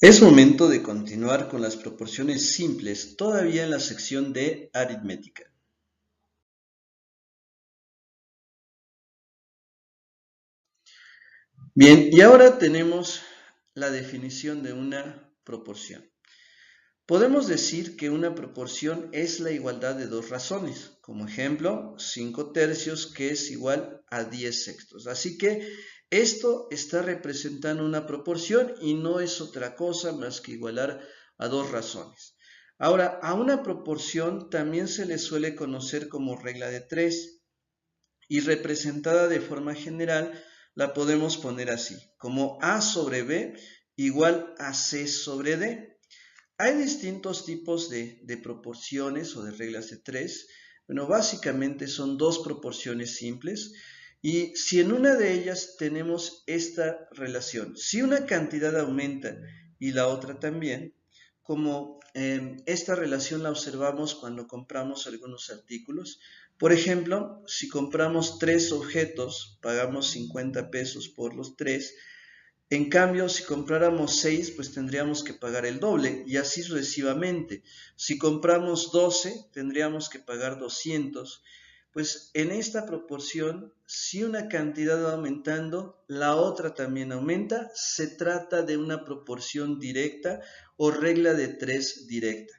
Es momento de continuar con las proporciones simples, todavía en la sección de aritmética. Bien, y ahora tenemos la definición de una proporción. Podemos decir que una proporción es la igualdad de dos razones. Como ejemplo, 5 tercios que es igual a 10 sextos. Así que esto está representando una proporción y no es otra cosa más que igualar a dos razones. Ahora, a una proporción también se le suele conocer como regla de 3 y representada de forma general la podemos poner así, como A sobre B igual a C sobre D. Hay distintos tipos de proporciones o de reglas de 3. Bueno, básicamente son dos proporciones simples y si en una de ellas tenemos esta relación, si una cantidad aumenta y la otra también, como esta relación la observamos cuando compramos algunos artículos. Por ejemplo, si compramos 3 objetos, pagamos 50 pesos por los 3. En cambio, si compráramos 6, pues tendríamos que pagar el doble y así sucesivamente. Si compramos 12, tendríamos que pagar 200. Pues en esta proporción, si una cantidad va aumentando, la otra también aumenta. Se trata de una proporción directa o regla de 3 directa.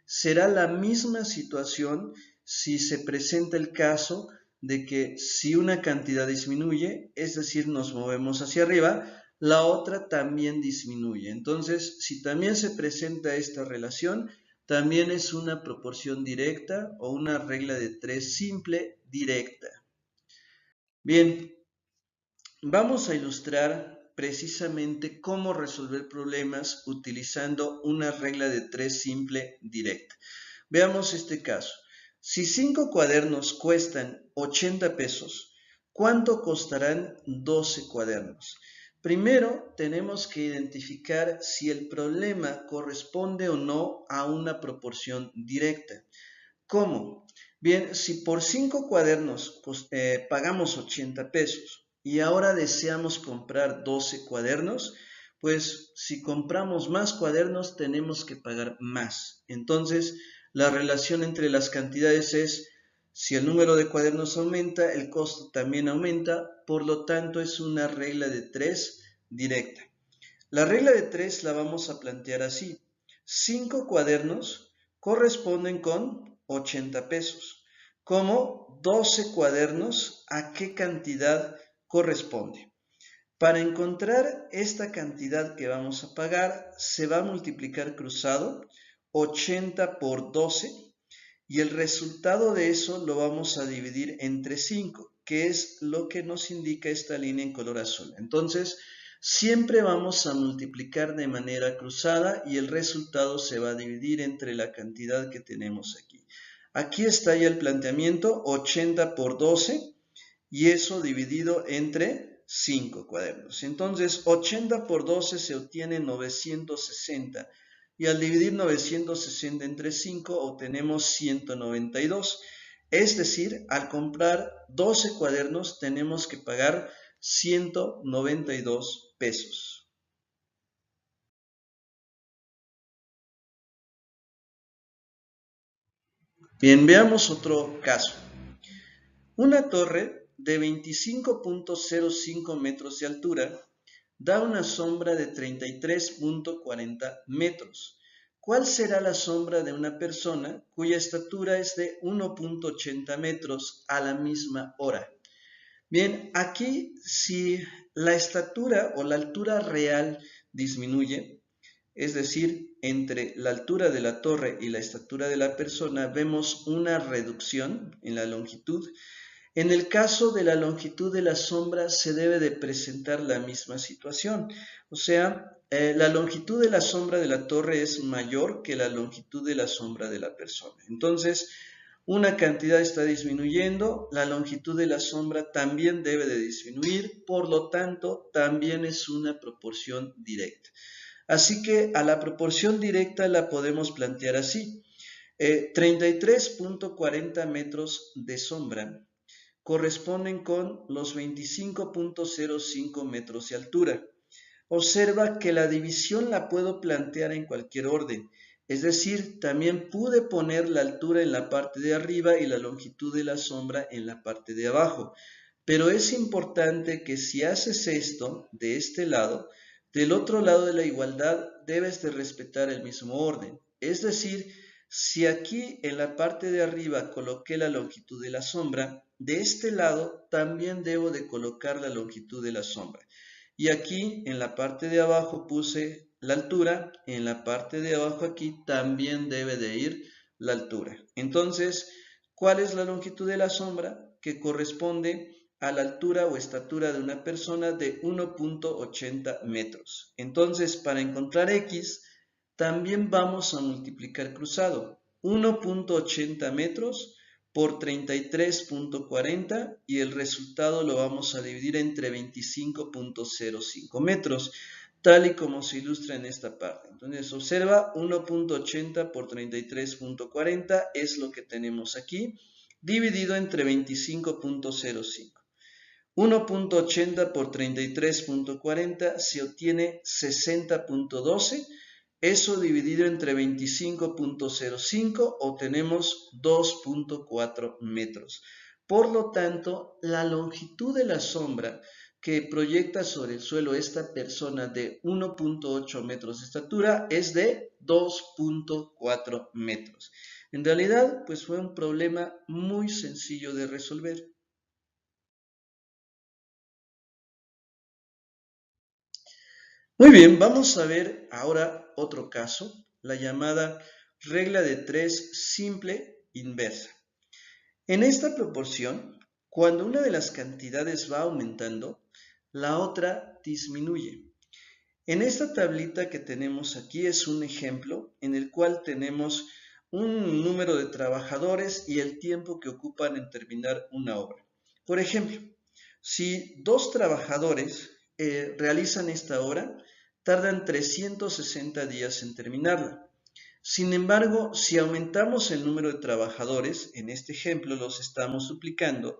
Será la misma situación si se presenta el caso de que si una cantidad disminuye, es decir, nos movemos hacia arriba, la otra también disminuye. Entonces, si también se presenta esta relación, también es una proporción directa o una regla de 3 simple directa. Bien, vamos a ilustrar precisamente cómo resolver problemas utilizando una regla de 3 simple directa. Veamos este caso. Si 5 cuadernos cuestan 80 pesos, ¿cuánto costarán 12 cuadernos? Primero tenemos que identificar si el problema corresponde o no a una proporción directa. ¿Cómo? Bien, si por 5 cuadernos pagamos 80 pesos y ahora deseamos comprar 12 cuadernos, pues si compramos más cuadernos tenemos que pagar más. Entonces, la relación entre las cantidades es, si el número de cuadernos aumenta, el costo también aumenta, por lo tanto es una regla de 3 directa. La regla de 3 la vamos a plantear así. 5 cuadernos corresponden con 80 pesos. Como 12 cuadernos, ¿a qué cantidad corresponde? Para encontrar esta cantidad que vamos a pagar, se va a multiplicar cruzado 80 por 12 y el resultado de eso lo vamos a dividir entre 5, que es lo que nos indica esta línea en color azul. Entonces, siempre vamos a multiplicar de manera cruzada y el resultado se va a dividir entre la cantidad que tenemos aquí. Aquí está ya el planteamiento, 80 por 12 y eso dividido entre 5 cuadernos. Entonces, 80 por 12 se obtiene 960 y al dividir 960 entre 5 obtenemos 192. Es decir, al comprar 12 cuadernos tenemos que pagar 192 pesos. Bien, veamos otro caso. Una torre de 25.05 metros de altura da una sombra de 33.40 metros. ¿Cuál será la sombra de una persona cuya estatura es de 1.80 metros a la misma hora? Bien, aquí si la estatura o la altura real disminuye, es decir, entre la altura de la torre y la estatura de la persona, vemos una reducción en la longitud. En el caso de la longitud de la sombra se debe de presentar la misma situación, o sea, la longitud de la sombra de la torre es mayor que la longitud de la sombra de la persona. Entonces, una cantidad está disminuyendo, la longitud de la sombra también debe de disminuir, por lo tanto, también es una proporción directa. Así que a la proporción directa la podemos plantear así. 33.40 metros de sombra corresponden con los 25.05 metros de altura. Observa que la división la puedo plantear en cualquier orden. Es decir, también pude poner la altura en la parte de arriba y la longitud de la sombra en la parte de abajo. Pero es importante que si haces esto de este lado, del otro lado de la igualdad debes de respetar el mismo orden. Es decir, si aquí en la parte de arriba coloqué la longitud de la sombra, de este lado también debo de colocar la longitud de la sombra. Y aquí en la parte de abajo puse la altura, en la parte de abajo aquí también debe de ir la altura. Entonces, ¿cuál es la longitud de la sombra? Que corresponde a la altura o estatura de una persona de 1.80 metros. Entonces, para encontrar X, también vamos a multiplicar cruzado. 1.80 metros por 33.40 y el resultado lo vamos a dividir entre 25.05 metros, tal y como se ilustra en esta parte. Entonces observa 1.80 por 33.40 es lo que tenemos aquí, dividido entre 25.05. 1.80 por 33.40 se obtiene 60.12. Eso dividido entre 25.05 obtenemos 2.4 metros. Por lo tanto, la longitud de la sombra que proyecta sobre el suelo esta persona de 1.8 metros de estatura es de 2.4 metros. En realidad, pues fue un problema muy sencillo de resolver. Muy bien, vamos a ver ahora otro caso, la llamada regla de 3 simple inversa. En esta proporción, cuando una de las cantidades va aumentando, la otra disminuye. En esta tablita que tenemos aquí es un ejemplo en el cual tenemos un número de trabajadores y el tiempo que ocupan en terminar una obra. Por ejemplo, si 2 trabajadores realizan esta obra, tardan 360 días en terminarla. Sin embargo, si aumentamos el número de trabajadores, en este ejemplo los estamos duplicando,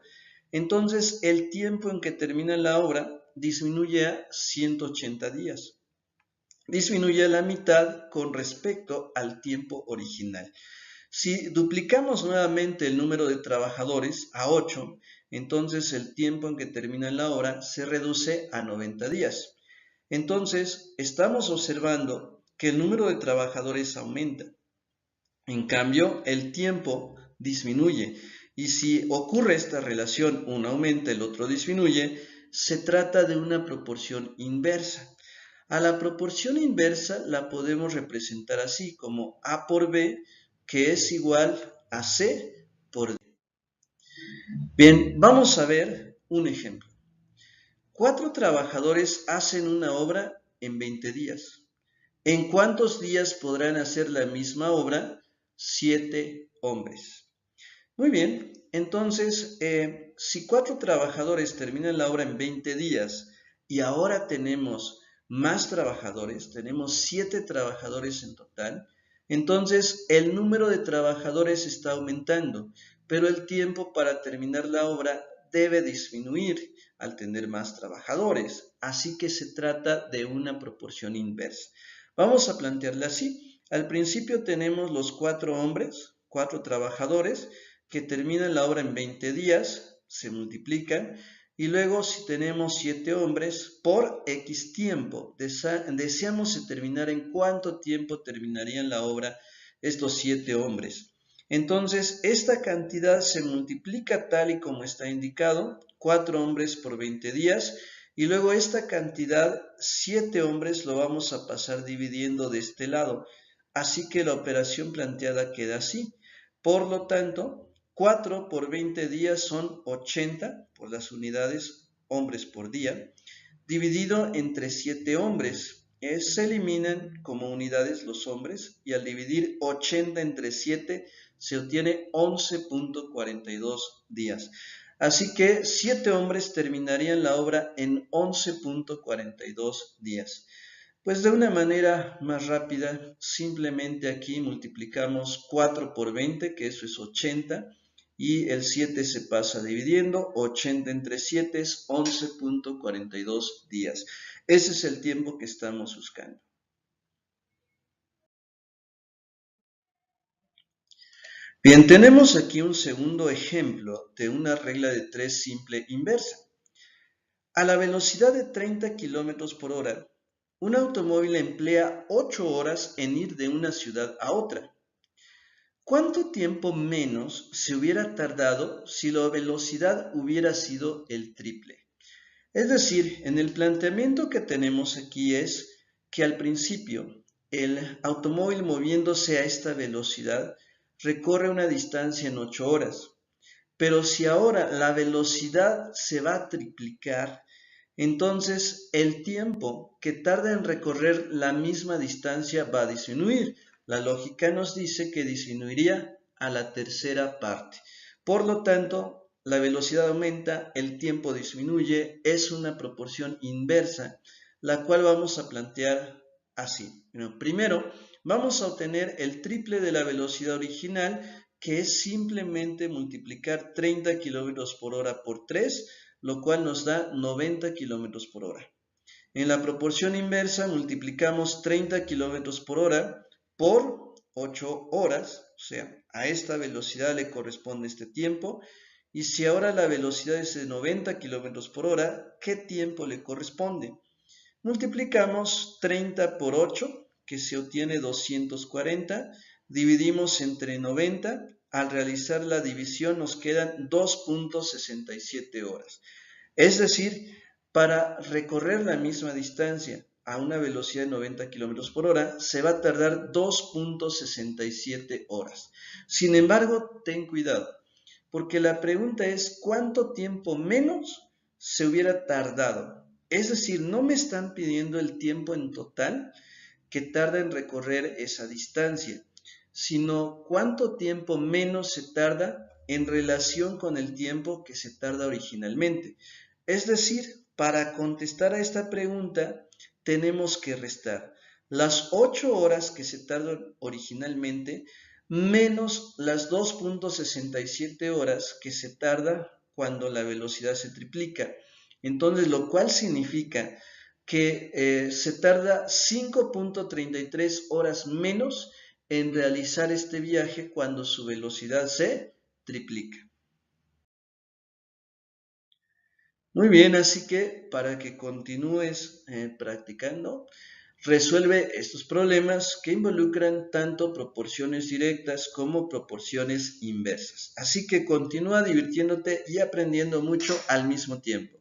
entonces el tiempo en que termina la obra disminuye a 180 días. Disminuye a la mitad con respecto al tiempo original. Si duplicamos nuevamente el número de trabajadores a 8, entonces el tiempo en que termina la obra se reduce a 90 días. Entonces, estamos observando que el número de trabajadores aumenta. En cambio, el tiempo disminuye. Y si ocurre esta relación, uno aumenta, el otro disminuye, se trata de una proporción inversa. A la proporción inversa la podemos representar así, como A por B, que es igual a C por D. Bien, vamos a ver un ejemplo. 4 trabajadores hacen una obra en 20 días. ¿En cuántos días podrán hacer la misma obra? 7 hombres. Muy bien, entonces, si 4 trabajadores terminan la obra en 20 días y ahora tenemos más trabajadores, tenemos 7 trabajadores en total, entonces el número de trabajadores está aumentando, pero el tiempo para terminar la obra debe disminuir al tener más trabajadores, así que se trata de una proporción inversa. Vamos a plantearla así. Al principio tenemos los 4 hombres, 4 trabajadores, que terminan la obra en 20 días, se multiplican, y luego si tenemos 7 hombres, por X tiempo, deseamos determinar en cuánto tiempo terminarían la obra estos 7 hombres. Entonces, esta cantidad se multiplica tal y como está indicado, 4 hombres por 20 días, y luego esta cantidad, 7 hombres, lo vamos a pasar dividiendo de este lado. Así que la operación planteada queda así. Por lo tanto, 4 por 20 días son 80 por las unidades hombres por día, dividido entre 7 hombres. Se eliminan como unidades los hombres y al dividir 80 entre 7 se obtiene 11.42 días. Así que 7 hombres terminarían la obra en 11.42 días. Pues de una manera más rápida, simplemente aquí multiplicamos 4 por 20, que eso es 80, y el 7 se pasa dividiendo, 80 entre 7 es 11.42 días. Ese es el tiempo que estamos buscando. Bien, tenemos aquí un segundo ejemplo de una regla de 3 simple inversa. A la velocidad de 30 km por hora, un automóvil emplea 8 horas en ir de una ciudad a otra. ¿Cuánto tiempo menos se hubiera tardado si la velocidad hubiera sido el triple? Es decir, en el planteamiento que tenemos aquí es que al principio el automóvil moviéndose a esta velocidad recorre una distancia en 8 horas. Pero si ahora la velocidad se va a triplicar, entonces el tiempo que tarda en recorrer la misma distancia va a disminuir. La lógica nos dice que disminuiría a la tercera parte. Por lo tanto, la velocidad aumenta, el tiempo disminuye, es una proporción inversa, la cual vamos a plantear así. Primero, vamos a obtener el triple de la velocidad original, que es simplemente multiplicar 30 km por hora por 3, lo cual nos da 90 km por hora. En la proporción inversa multiplicamos 30 km por hora por 8 horas, o sea, a esta velocidad le corresponde este tiempo. Y si ahora la velocidad es de 90 km por hora, ¿qué tiempo le corresponde? Multiplicamos 30 por 8, que se obtiene 240, dividimos entre 90, al realizar la división nos quedan 2.67 horas. Es decir, para recorrer la misma distancia a una velocidad de 90 km por hora, se va a tardar 2.67 horas. Sin embargo, ten cuidado, porque la pregunta es ¿cuánto tiempo menos se hubiera tardado? Es decir, no me están pidiendo el tiempo en total que tarda en recorrer esa distancia, sino cuánto tiempo menos se tarda en relación con el tiempo que se tarda originalmente. Es decir, para contestar a esta pregunta tenemos que restar las 8 horas que se tardan originalmente menos las 2.67 horas que se tarda cuando la velocidad se triplica. Entonces, lo cual significa que se tarda 5.33 horas menos en realizar este viaje cuando su velocidad se triplica. Muy bien, así que para que continúes practicando, resuelve estos problemas que involucran tanto proporciones directas como proporciones inversas. Así que continúa divirtiéndote y aprendiendo mucho al mismo tiempo.